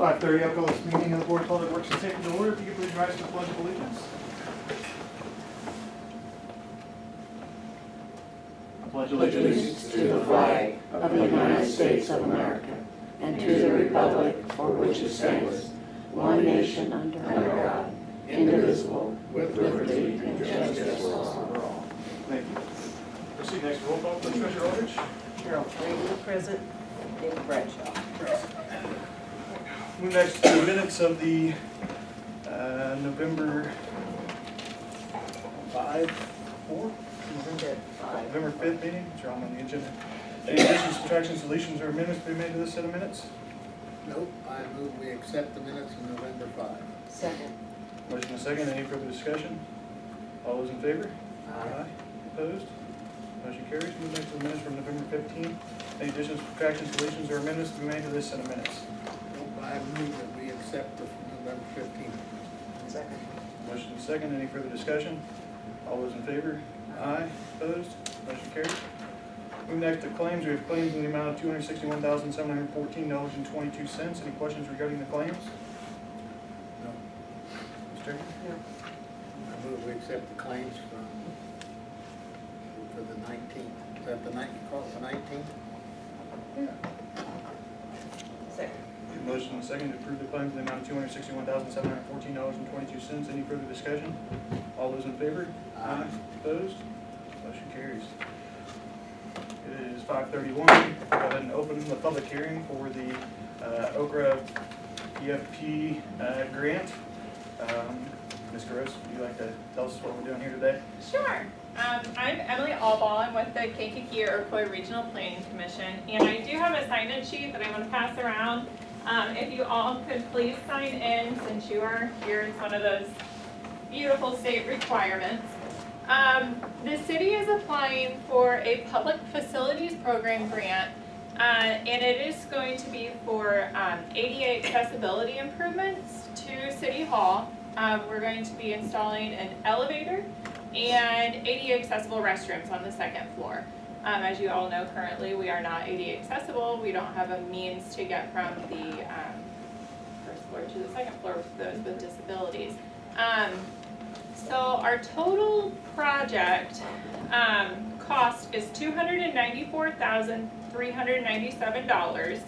5:30, I'll call this meeting of the Board of Public Works and Safety to order. If you could please rise to the Pledge of Allegiance. I pledge Allegiance to the flag of the United States of America and to the republic for which it stands, one nation under God, indivisible, with liberty and justice for all. Thank you. Proceed next to roll call, please, Treasurer Aldridge. Carol Fraser, present. David Bradshaw. Move next to the minutes of the November 5th meeting, which are all on the agenda. Any additions, subtractions, deletions, or amendments to be made to this set of minutes? Nope, I move we accept the minutes of November 5. Second. Motion and second, any further discussion? All those in favor? Aye. Opposed? Motion carries. Move next to the minutes from November 15th. Any additions, subtractions, deletions, or amendments to be made to this set of minutes? Nope, I move that we accept the November 15th. Second. Motion and second, any further discussion? All those in favor? Aye. Opposed? Motion carries. Move next to claims. We have claims in the amount of $261,714.22. Any questions regarding the claims? No. Mr. Chairman? I move we accept the claims for the 19th. Is that the night you call it, the 19th? Yeah. Second. Motion and second to approve the claims in the amount of $261,714.22. Any further discussion? All those in favor? Aye. Opposed? Motion carries. It is 5:31. Go ahead and open the public hearing for the Okra PFP grant. Ms. Gross, would you like to tell us what we're doing here today? Sure. I'm Emily Allball. I'm with the Kankakee Iroquois Regional Planning Commission, and I do have a sign-in sheet that I'm going to pass around. If you all could please sign in, since you are here, it's one of those beautiful state requirements. The city is applying for a public facilities program grant, and it is going to be for ADA accessibility improvements to City Hall. We're going to be installing an elevator and ADA accessible restrooms on the second floor. As you all know, currently we are not ADA accessible. We don't have a means to get from the first floor to the second floor with those with disabilities. So our total project cost is $294,397,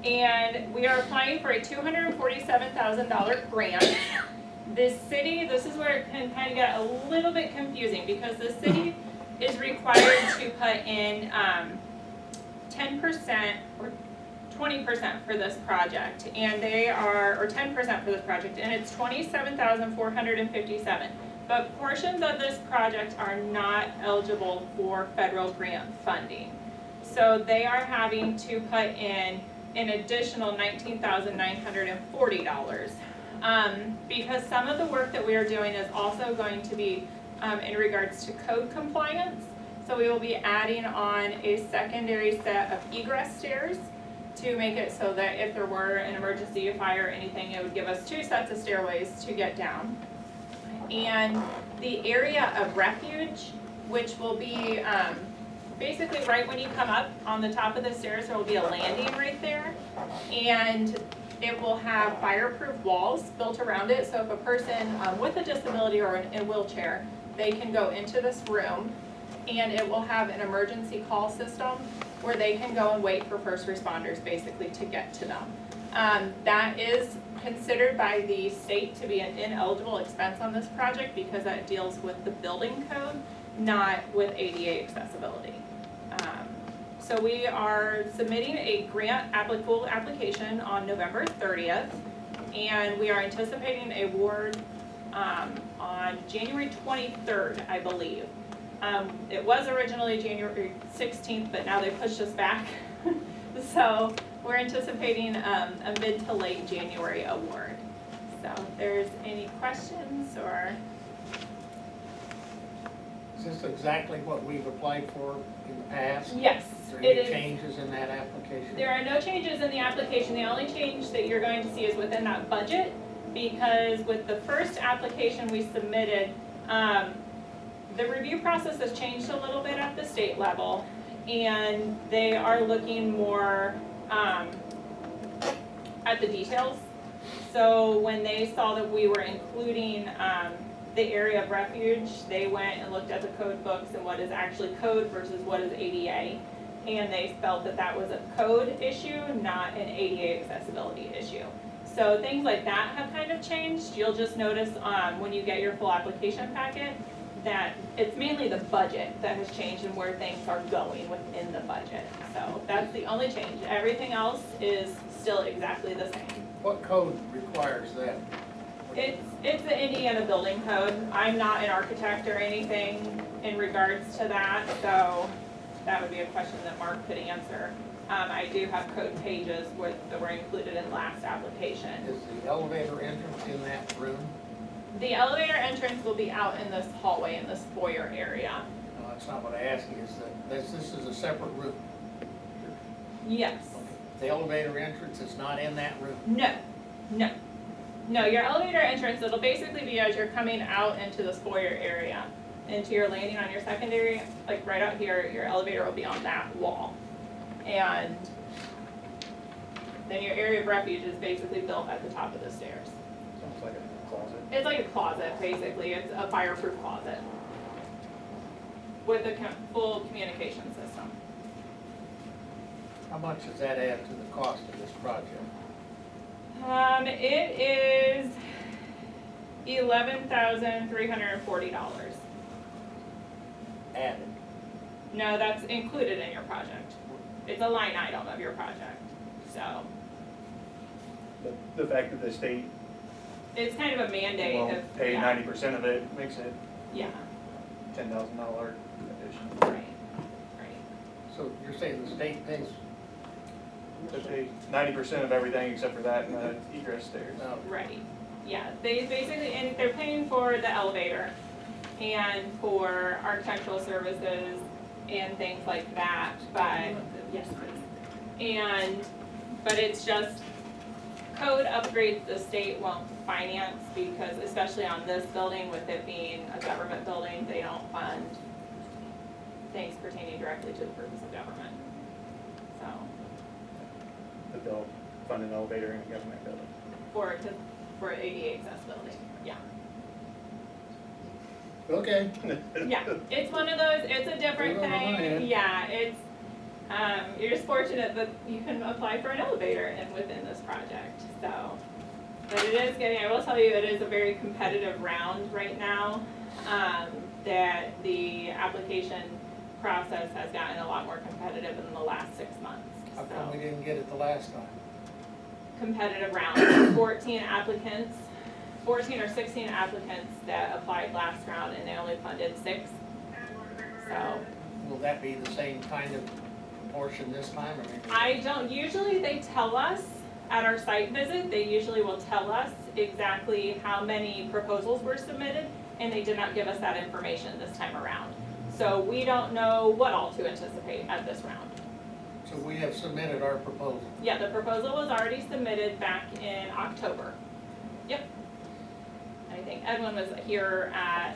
and we are applying for a $247,000 grant. The city, this is where it can kind of get a little bit confusing, because the city is required to put in 10% or 20% for this project, and they are, or 10% for this project, and it's $27,457. But portions of this project are not eligible for federal grant funding. So they are having to put in an additional $19,940. Because some of the work that we are doing is also going to be in regards to code compliance. So we will be adding on a secondary set of egress stairs to make it so that if there were an emergency, a fire, or anything, it would give us 2 sets of stairways to get down. And the area of refuge, which will be basically right when you come up on the top of the stairs, there will be a landing right there. And it will have fireproof walls built around it, so if a person with a disability or in a wheelchair, they can go into this room, and it will have an emergency call system where they can go and wait for first responders basically to get to them. That is considered by the state to be an ineligible expense on this project because that deals with the building code, not with ADA accessibility. So we are submitting a grant application on November 30th, and we are anticipating a award on January 23rd, I believe. It was originally January 16th, but now they pushed us back. So we're anticipating a mid to late January award. So if there's any questions or... Is this exactly what we've applied for in the past? Yes, Is there it any is. changes in that application? There are no changes in the application. The only change that you're going to see is within that budget, because with the first application we submitted, the review process has changed a little bit at the state level, and they are looking more at the details. So when they saw that we were including, the area of refuge, they went and looked at the code books and what is actually code versus what is ADA. And they felt that that was a code issue, not an ADA accessibility issue. So things like that have kind of changed. You'll just notice, when you get your full application packet, that it's mainly the budget that has changed and where things are going within the budget. So that's the only change. Everything else is still exactly the same. What code requires that? It's the Indiana building code. I'm not an architect or anything in regards to that, so that would be a question that Mark could answer. I do have code pages that were included in last application. Is the elevator entrance in that room? The elevator entrance will be out in this hallway, in this foyer area. No, that's not what I asked you, is that this is a separate room. Yes. The elevator entrance is not in that room. No, your elevator entrance, it'll basically be as you're coming out into this foyer area, into your landing on your secondary, like right out here, your elevator will be on that wall. And then your area of refuge is basically built at the top of the stairs. It's almost like a closet. It's like a closet, basically. It's a fireproof closet with a full communication system. How much does that add to the cost of this project? It is $11,340. Added. No, that's included in your project. It's a line item of your project, so The fact that the state it's kind of a mandate of, won't pay yeah, 90% of it makes it yeah, $10,000 addition. right. So you're saying the state pays? They pay 90% of everything except for that and the egress stairs. No. Right, yeah, they basically, and they're paying for the elevator and for architectural services and things like that, but, yes, please. But it's just, code upgrades the state won't finance because, especially on this building, with it being a government building, they don't fund things pertaining directly to the purpose of government, so. But they'll fund an elevator in a government building. For ADA accessibility, yeah. Okay. Yeah, it's one of those, it's a different We're going on thing, ahead. yeah, it's, you're just fortunate that you can apply for an elevator within this project, so. But it is getting, I will tell you, it is a very competitive round right now, that the application process has gotten a lot more competitive in the last 6 months, How come we so. didn't get it the last time? Competitive round, 14 applicants, 14 or 16 applicants that applied last round and they only funded 6. So, Will that be the same kind of proportion this time, or maybe? I don't, usually they tell us at our site visit, they usually will tell us exactly how many proposals were submitted, and they did not give us that information this time around. So we don't know what all to anticipate at this round. So we have submitted our proposal. Yeah, the proposal was already submitted back in October. Yep. I think Edwin was here at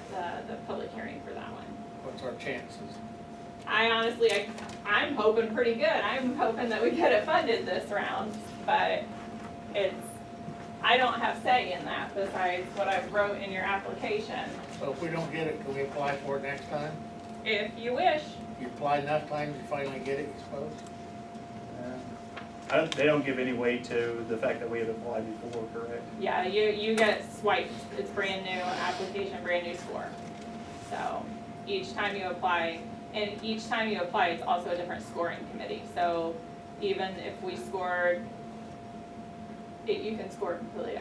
the public hearing for that one. What's our chances? I honestly, I'm hoping pretty good. I'm hoping that we get it funded this round, but I don't have say in that besides what I wrote in your application. So if we don't get it, can we apply for it next time? If you wish, You apply enough times, you finally get it, you suppose? They don't give any weight to the fact that we have applied before, correct? yeah, you get swiped. It's brand new application, brand new score. So each time you apply, and each time you apply, it's also a different scoring committee. So even if we scored, you can score completely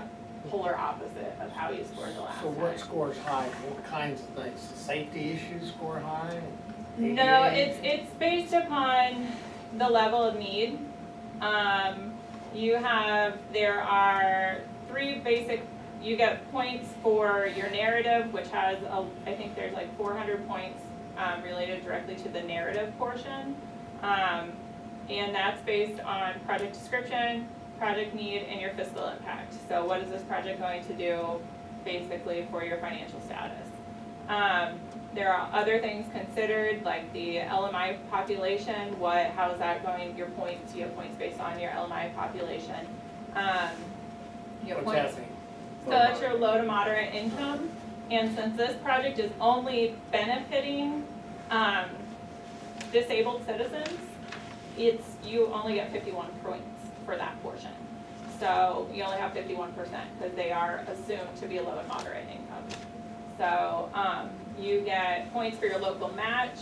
polar opposite of how you scored the last So time. what scores high? What kinds of things? Safety issues score high? No, ADA? it's based upon the level of need. There are 3 basic, you get points for your narrative, which has, I think there's like 400 points related directly to the narrative portion. And that's based on project description, project need, and your fiscal impact. So what is this project going to do basically for your financial status? There are other things considered, like the LMI population, how is that going, your points, you have points based on your LMI population. You have What's points. that mean? So that's your low to moderate income, and since this project is only benefiting, disabled citizens, you only get 51 points for that portion. So you only have 51% because they are assumed to be low and moderate income. So, you get points for your local match.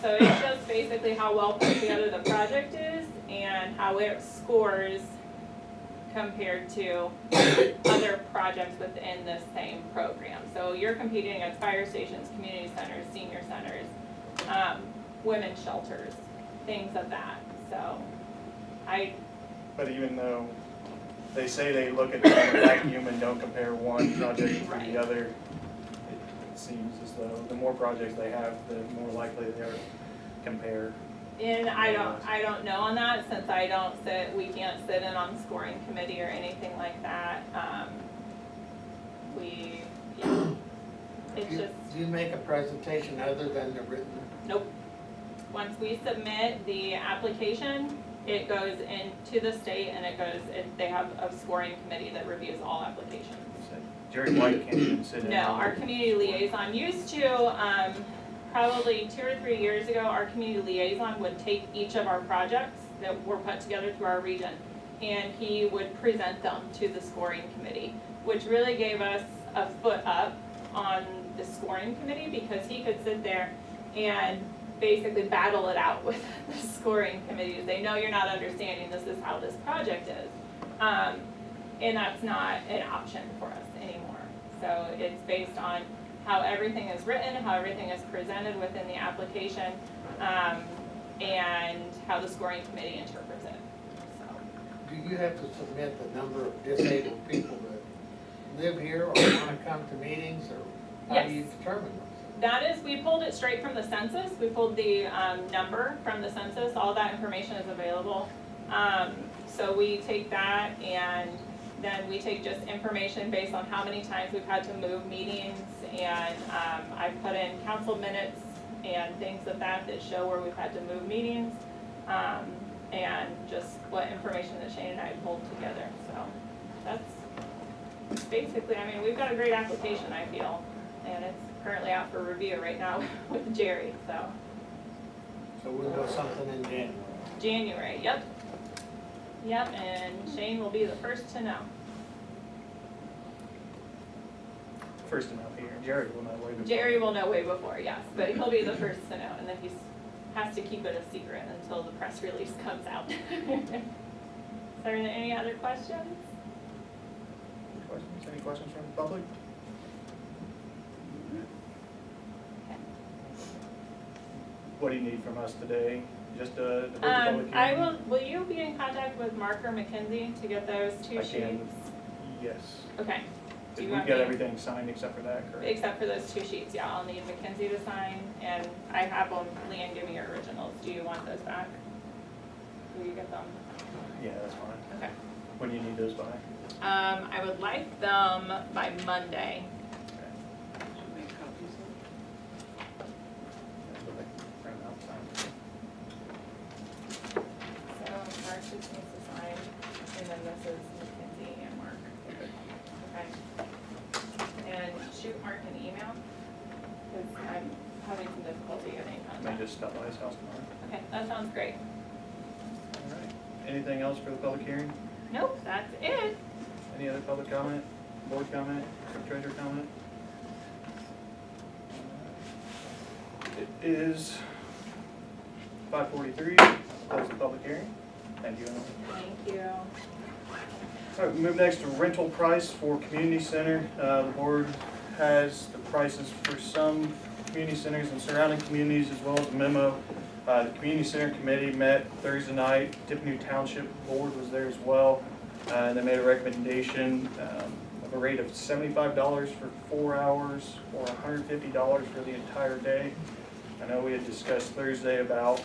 So it's just basically how well put together the project is and how it scores compared to other projects within the same program. So you're competing against fire stations, community centers, senior centers, women's shelters, things of that. So But even though they say they look at the vacuum and don't compare one project to Right. the other, it seems as though the more projects they have, the more likely they are to compare. And I don't know on that, since we can't sit in on scoring committee or anything like that. It's just, Do you make a presentation other than the written? nope. Once we submit the application, it goes into the state and they have a scoring committee that reviews all applications. So Jerry White can't even sit in. No, our community liaison used to, probably 2 or 3 years ago, our community liaison would take each of our projects that were put together through our region, and he would present them to the scoring committee, which really gave us a foot up on the scoring committee, because he could sit there and basically battle it out with the scoring committee. They know you're not understanding, this is how this project is. And that's not an option for us anymore. So it's based on how everything is written, how everything is presented within the application, and how the scoring committee interprets it. So, Do you have to submit the number of disabled people that live here or want to come to meetings, or how do you Yes. determine those? that is, we pulled it straight from the census. We pulled the number from the census. All that information is available. So we take that, and then we take just information based on how many times we've had to move meetings, and I put in council minutes and things of that show where we've had to move meetings, and just what information that Shane and I pulled together. So that's basically, I mean, we've got a great application, I feel, and it's currently out for review right now with Jerry, so. So we'll know something in January. January, yep. Yep, and Shane will be the first to know. First to know here, Jerry will know way before. Jerry will know way before, yes, but he'll be the first to know, and then he has to keep it a secret until the press release comes out. Is there any other questions? Any questions from the public? What do you need from us today? Just the public hearing? Will you be in contact with Mark or Mackenzie to get those two I sheets? can, yes. Okay. Do you We've want got me- everything signed except for that, correct? Except for those two sheets, yeah, I'll need Mackenzie to sign, and I have them, Leanne, give me your originals, do you want those back? Will you get them? Yeah, that's fine. Okay. When do you need those by? I would like them by Monday. Okay. That's what they print out, sign. So Mark just needs to sign, and then this is Mackenzie and Mark. Okay. Okay. And shoot Mark an email, because I'm having some difficulty getting in May contact. just stop by his house tomorrow. Okay, that sounds great. All right. Anything else for the public hearing? Nope, that's it. Any other public comment, board comment, treasurer comment? It is 5:43, close the public hearing. Thank you, Emily. Thank you. All right, we move next to rental price for community center. The board has the prices for some community centers and surrounding communities, as well as a memo. The community center committee met Thursday night. Tiffany Township Board was there as well. They made a recommendation of a rate of $75 for 4 hours or $150 for the entire day. I know we had discussed Thursday about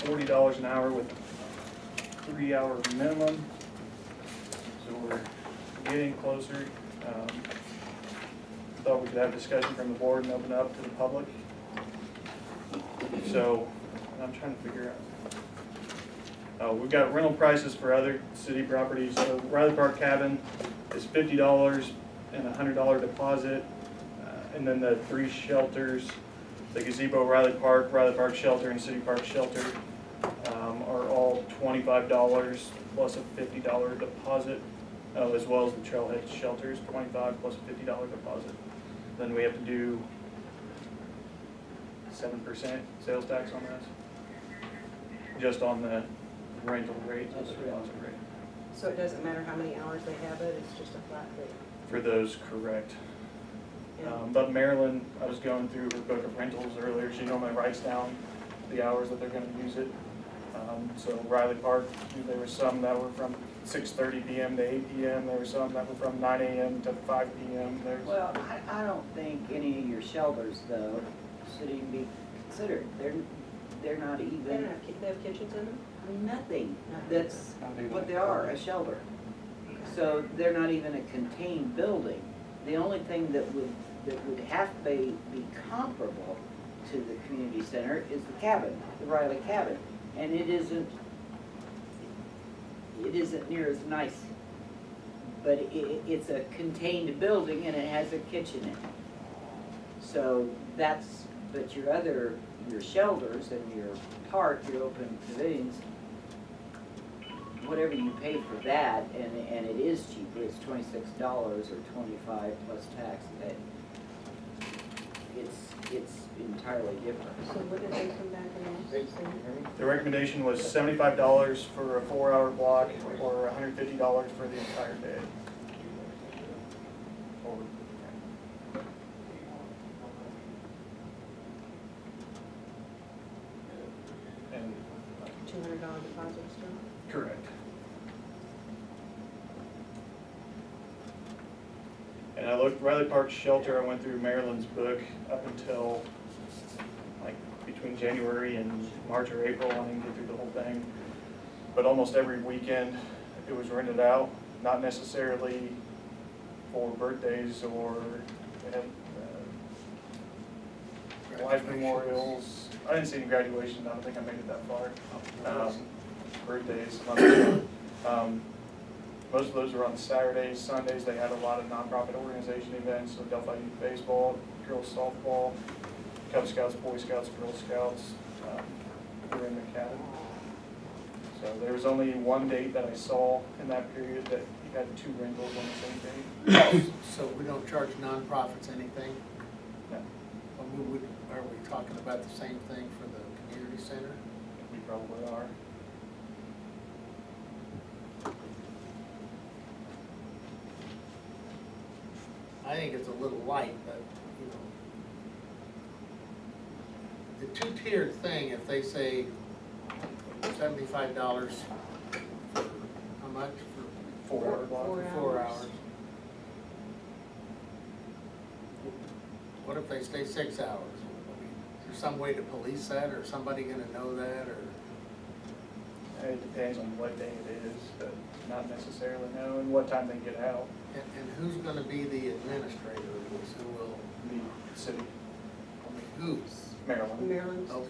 $40 an hour with a 3-hour minimum. So we're getting closer. Thought we could have discussion from the board and open it up to the public. So I'm trying to figure out We've got rental prices for other city properties. So Riley Park Cabin is $50 and a $100 deposit. And then the 3 shelters, the gazebo, Riley Park Shelter, and City Park Shelter, are all $25 plus a $50 deposit, as well as the Trailhead Shelters, $25 plus a $50 deposit. Then we have to do 7% sales tax on this, just on the rental rate, the deposit rate. So it doesn't matter how many hours they have it, it's just a flat rate? For those, correct. And But Marilyn, I was going through her book of rentals earlier, she normally writes down the hours that they're gonna use it. So Riley Park, there were some that were from 6:30 PM to 8 PM, there were some that were from 9 AM to 5 PM, there's. Well, I don't think any of your shelters, though, should even be considered. They're not they don't even, have, they have kitchens in them? nothing. That's what they are, a shelter. So they're not even a contained building. The only thing that would have to be comparable to the community center is the cabin, the Riley cabin. And it isn't near as nice, but it's a contained building and it has a kitchen in it. So but your shelters and your park, your open pavilions, whatever you pay for that, and it is cheaper, it's $26 or $25 plus tax, it's entirely different. So what did they come back and say? The recommendation was $75 for a 4-hour block or $150 for the entire day. And $200 deposit still? correct. And I looked, Riley Park Shelter, I went through Maryland's book up until like between January and March or April. I didn't get through the whole thing. But almost every weekend it was rented out, not necessarily for birthdays or they had life memorials. I didn't see any graduations, I don't think I made it that far. Birthdays, most of those were on Saturdays, Sundays. They had a lot of nonprofit organization events, so Delphi Youth Baseball, girls softball, Cub Scouts, Boy Scouts, Girl Scouts were in the cabin. So there was only one date that I saw in that period that you had 2 rentals on the same date. So we don't charge nonprofits anything? No, Are we talking about the same thing for the community center? we probably are. I think it's a little light, but, the 2-tiered thing, if they say $75 for, how much for 4-hour block. 4 hours? What if they stay 6 hours? Is there some way to police that, or somebody gonna know that, or? It depends on what day it is, but not necessarily knowing what time they get out. And who's gonna be the administrator of this, who will, The city, who? Maryland, Maryland's? Okay.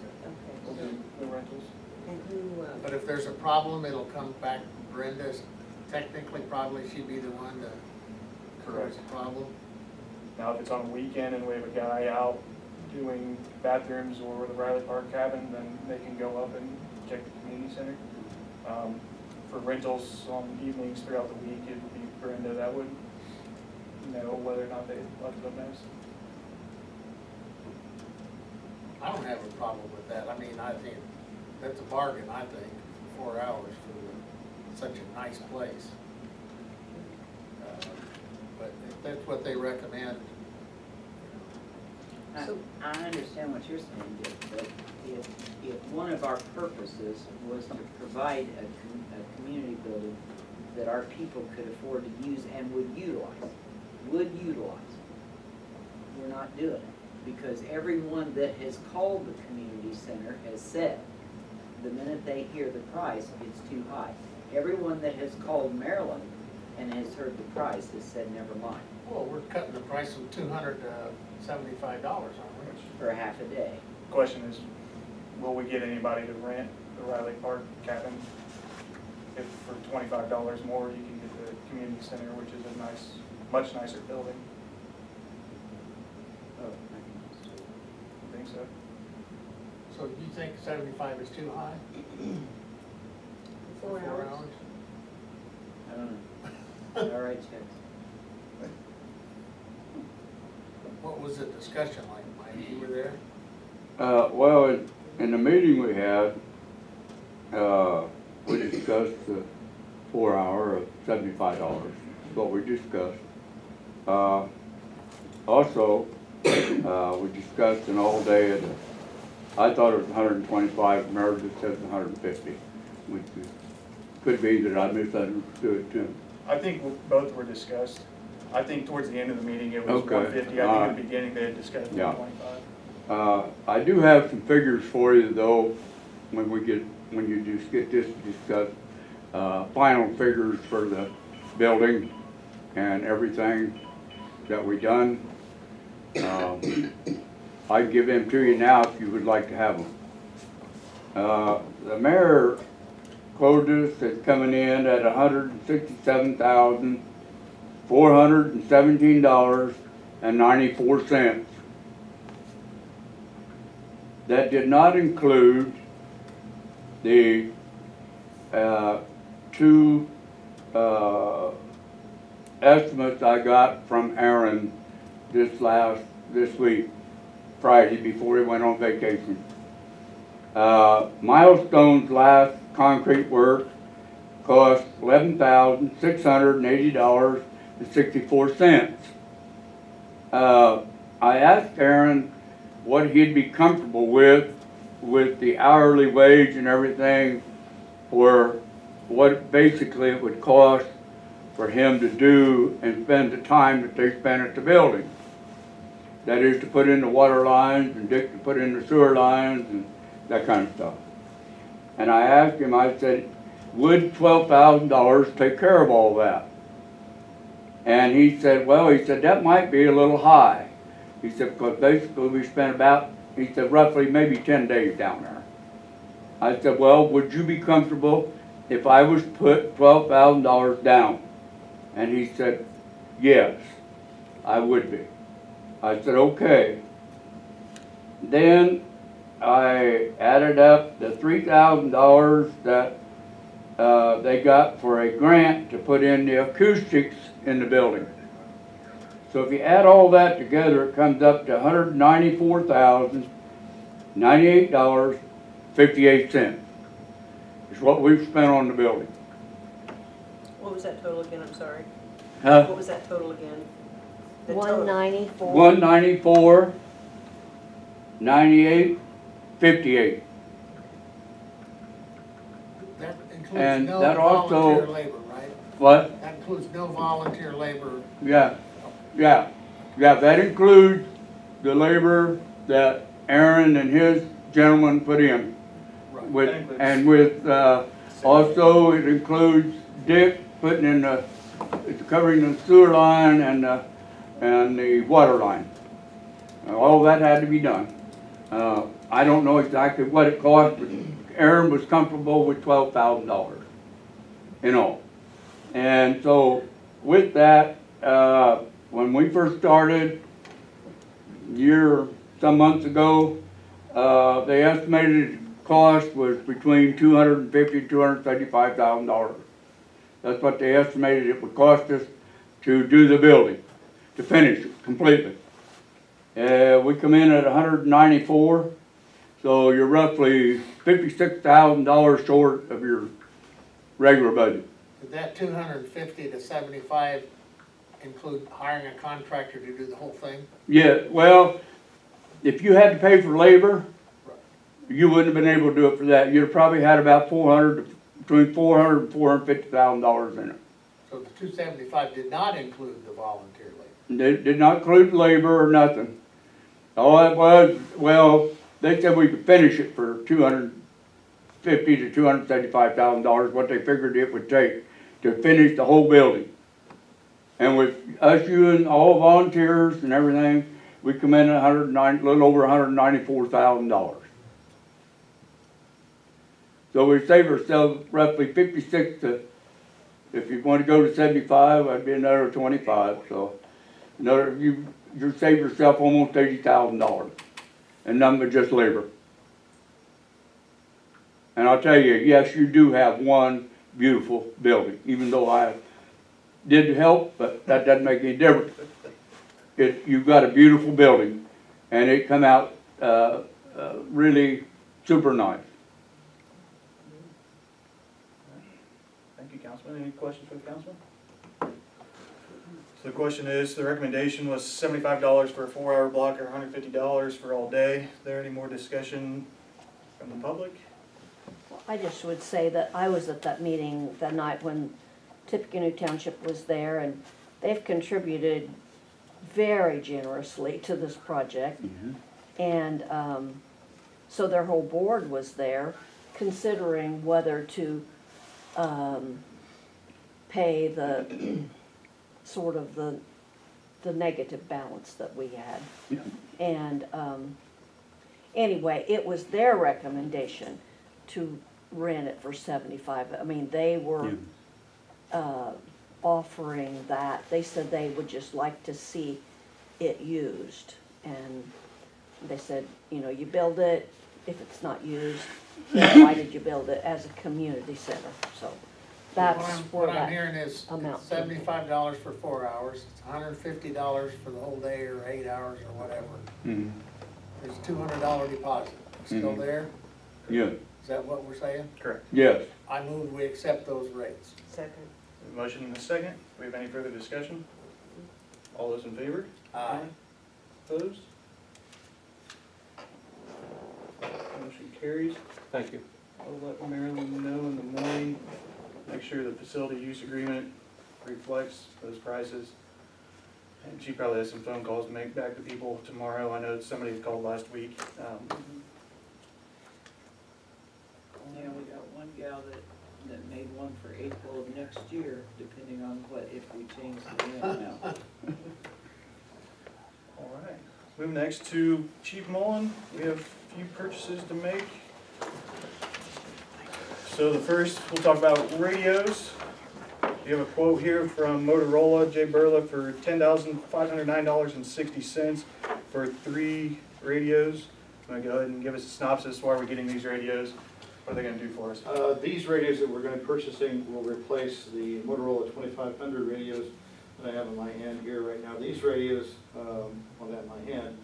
will Okay, do the rentals. and who, But if there's a problem, it'll come back to Brenda, technically, probably she'd be the one to correct the problem. Now, if it's on a weekend and we have a guy out doing bathrooms or the Riley Park cabin, then they can go up and check the community center. For rentals on evenings throughout the week, it would be Brenda that would know whether or not they left it a mess. I don't have a problem with that. I mean, I think that's a bargain, I think, 4 hours for such a nice place. But if that's what they recommend, I understand what you're saying, Dick, but if one of our purposes was to provide a community building that our people could afford to use and would utilize, we're not doing it. Because everyone that has called the community center has said, the minute they hear the price, it's too high. Everyone that has called Maryland and has heard the price has said, never mind, well, we're cutting the price from $200 to $75, aren't we? for half a day. Question is, will we get anybody to rent the Riley Park cabin if for $25 more, you can get the community center, which is a nice, much nicer building. Oh, I think so. So you think 75 is too high? 4 hours. I don't know. All right, Chad. What was the discussion like, Mike? You were there? Well, in the meeting we had, we discussed the 4 hour of $75, what we discussed. Also, we discussed an all day at, I thought it was 125, Meredith says 150, which could be that I misunderstood it too. I think both were discussed. I think towards the end of the meeting, it was Okay. 150. I think in the beginning, they had discussed Yeah. 125. I do have some figures for you though, when you just get this discussed, final figures for the building and everything that we done. I can give them to you now if you would like to have them. The mayor quoted us as coming in at $167,417.94. That did not include the two estimates I got from Aaron this week, Friday, before he went on vacation. Milestone's last concrete work cost $11,680.64. I asked Aaron what he'd be comfortable with the hourly wage and everything, for what basically it would cost for him to do and spend the time that they spent at the building. That is to put in the water lines and Dick to put in the sewer lines and that kind of stuff. And I asked him, I said, would $12,000 take care of all that? And he said, well, he said, that might be a little high. He said, because basically we spent about, he said, roughly maybe 10 days down there. I said, well, would you be comfortable if I was to put $12,000 down? And he said, yes, I would be. I said, okay. Then I added up the $3,000 that they got for a grant to put in the acoustics in the building. So if you add all that together, it comes up to $194,098.58. Is what we've spent on the building. What was that total again? I'm sorry. Huh? What was that total again? The total. 194. 194, 98, 58. That includes And no that also- volunteer labor, right? What? That includes no volunteer labor. Yeah, that includes the labor that Aaron and his gentleman put in. Right. With also it includes Dick putting in covering the sewer line and the water line. All that had to be done. I don't know exactly what it cost, but Aaron was comfortable with $12,000 in all. And so with that, when we first started, some months ago, the estimated cost was between $250,000 and $275,000. That's what they estimated it would cost us to do the building, to finish it completely. We come in at 194, so you're roughly $56,000 short of your regular budget. Did that 250 to 75 include hiring a contractor to do the whole thing? Yeah, well, if you had to pay for labor, you wouldn't have been able to do it for that. You'd have probably had about between $400,000 and $450,000 in it. So the 275 did not include the volunteer labor? They did not include labor or nothing. All it was, well, they said we could finish it for $250,000 to $275,000, what they figured it would take to finish the whole building. And with us using all volunteers and everything, we come in at little over $194,000. So we save ourselves roughly 56 to, if you want to go to 75, that'd be another 25, so you save yourself almost $80,000, and nothing but just labor. And I'll tell you, yes, you do have one beautiful building, even though I did help, but that doesn't make any difference. You've got a beautiful building, and it come out really super nice. Thank you, Councilman. Any questions for the councilman? So the question is, the recommendation was $75 for a 4-hour block or $150 for all day. Is there any more discussion from the public? Well, I just would say that I was at that meeting that night when Tippecanoe Township was there, and they've contributed very generously to this project. And so their whole board was there considering whether to pay the sort of the negative balance that we had. And anyway, it was their recommendation to rent it for $75. I mean, they were offering that. They said they would just like to see it used. And they said, you know, you build it, if it's not used, then why did you build it as a community center? So that's where What I'm that hearing is amount. $75 for 4 hours, it's $150 for the whole day or 8 hours or whatever. There's a $200 deposit. Still there? Yeah. Is that what we're saying? Correct. Yes. I move we accept those rates. Second. A motion and a second. Do we have any further discussion? All those in favor? Aye. Opposed? Motion carries. Thank you. I'll let Marilyn know in the morning. Make sure the facility use agreement reflects those prices. And she probably has some phone calls to make back to people tomorrow. I know somebody had called last week. Yeah, we got one gal that made one for April of next year, depending on if we change the rent now. All right. Move next to Chief Mullen. We have a few purchases to make. So the first, we'll talk about radios. You have a quote here from Motorola, Jay Burla, for $10,509.60 for 3 radios. I'm gonna go ahead and give us a synopsis. Why are we getting these radios? What are they gonna do for us? These radios that we're going to be purchasing will replace the Motorola 2500 radios that I have in my hand here right now. These radios, on that in my hand,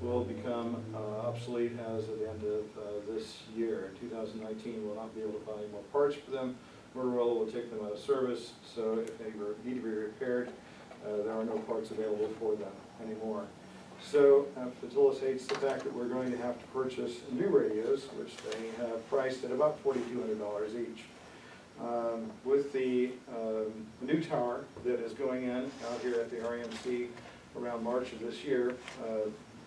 will become obsolete as of the end of this year. In 2019, we'll not be able to buy any more parts for them. Motorola will take them out of service, so if they need to be repaired, there are no parts available for them anymore. So Fatulus hates the fact that we're going to have to purchase new radios, which they have priced at about $4,200 each. With the new tower that is going in out here at the RMC around March of this year,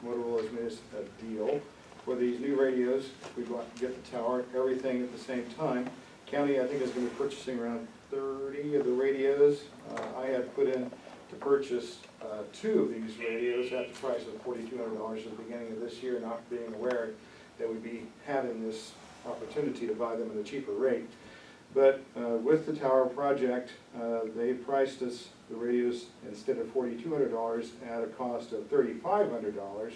Motorola has made us a deal for these new radios. We get the tower, everything at the same time. County, I think, is going to be purchasing around 30 of the radios. I had put in to purchase 2 of these radios at the price of $4,200 at the beginning of this year, not being aware that we'd be having this opportunity to buy them at a cheaper rate. But with the tower project, they priced us the radios instead of $4,200 at a cost of $3,500.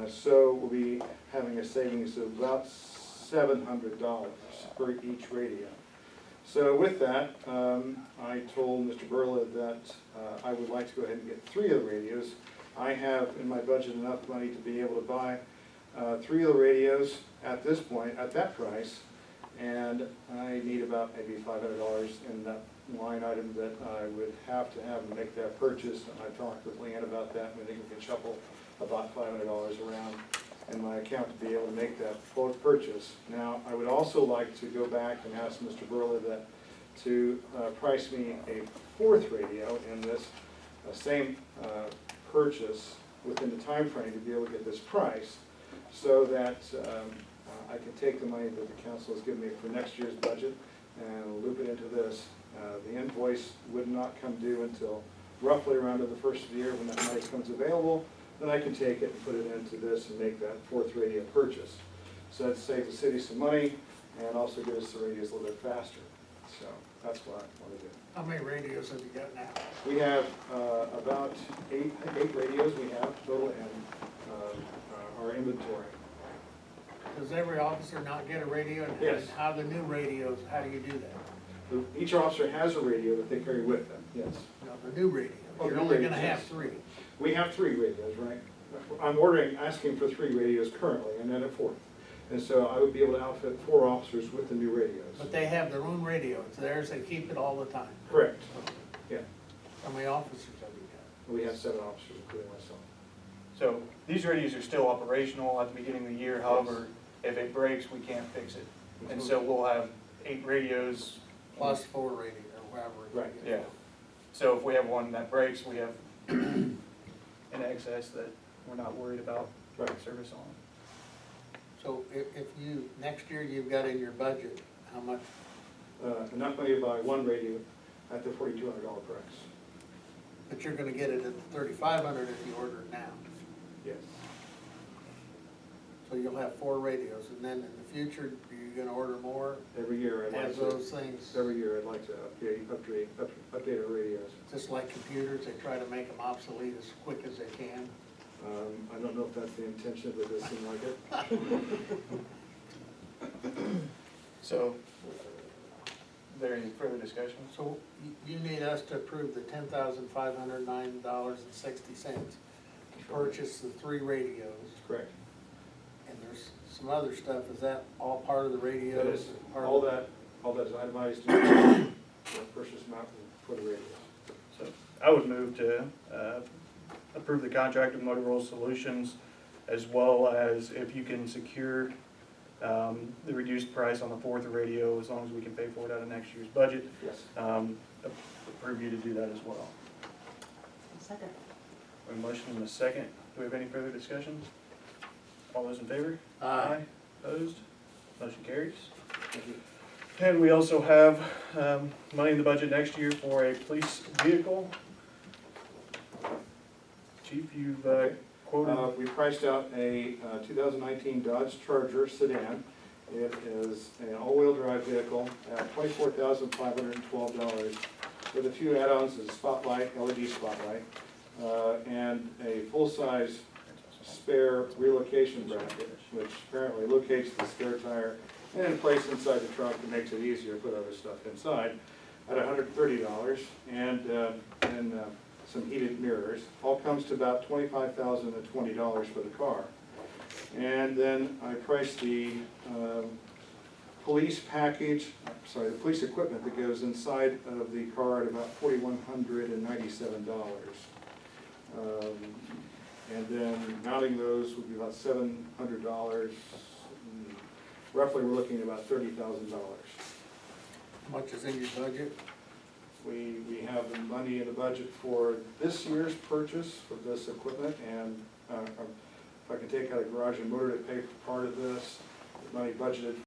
So we'll be having a savings of about $700 for each radio. So with that, I told Mr. Burla that I would like to go ahead and get 3 of the radios. I have in my budget enough money to be able to buy 3 of the radios at this point, at that price, and I need about maybe $500 in that line item that I would have to make that purchase. And I talked with Leanne about that, and I think we can shuffle about $500 around in my account to be able to make that purchase. Now, I would also like to go back and ask Mr. Burla to price me a 4th radio in this same purchase within the time frame to be able to get this price, so that I can take the money that the council has given me for next year's budget and loop it into this. The invoice would not come due until roughly around the first of the year when that money becomes available. Then I can take it and put it into this and make that 4th radio purchase. So that saves the city some money. and also get us the radios a little bit faster. So that's what I want to do. How many radios have you got now? We have about eight radios we have total in our inventory. Does every officer not get a radio? And Yes. how the new radios, how do you do that? Each officer has a radio that they carry with them, yes. No, the new radio, Oh, you're new only radios, gonna have yes. 3. We have 3 radios, right? I'm asking for 3 radios currently, and then a 4th. And so I would be able to outfit 4 officers with the new radios. But they have their own radio, it's theirs, they keep it all the time. Correct, yeah. How many officers have you got? We have 7 officers, including myself. So these radios are still operational at the beginning of the year, however, if it breaks, we can't fix it. And so we'll have 8 radios. Plus 4 radio, or whatever. Right, Yeah. So if we have one that breaks, we have an excess that we're not worried about service on. So if you, next year you've got in your budget, how much, Enough money to buy 1 radio at the $4,200 price. but you're gonna get it at $3,500 if you order it now. Yes. So you'll have 4 radios, and then in the future, are you gonna order more? Every year I'd like As to. those things, Every year I'd like to update our radios. just like computers, they try to make them obsolete as quick as they can. I don't know if that's the intention, but it does seem like it. So, is there any further discussion? So you need us to approve the $10,509.60 to purchase the 3 radios, Correct. and there's some other stuff, is that all part of the radios? That is, Part all of- that is itemized in the purchase amount for the radios. So I would move to approve the contract with Motorola Solutions, as well as if you can secure the reduced price on the 4th radio, as long as we can pay for it out of next year's budget, Yes. approve you to do that as well. Second. A motion and a second. Do we have any further discussion? All those in favor? Aye. Opposed? Motion carries. Thank you. And we also have money in the budget next year for a police vehicle. Chief, you've quoted. We priced out a 2019 Dodge Charger sedan. It is an all-wheel drive vehicle at $24,512 with a few add-ons, a spotlight, LED spotlight, and a full-size spare relocation bracket, which apparently locates the spare tire and in place inside the trunk and makes it easier to put other stuff inside at $130, and some heated mirrors. All comes to about $25,020 for the car. And then I priced the police package, the police equipment that goes inside of the car at about $4,197. And then mounting those would be about $700. Roughly, we're looking at about $30,000. How much is in your budget? We have the money in the budget for this year's purchase for this equipment, and if I can take out a garage and motor to pay for part of this, the money budgeted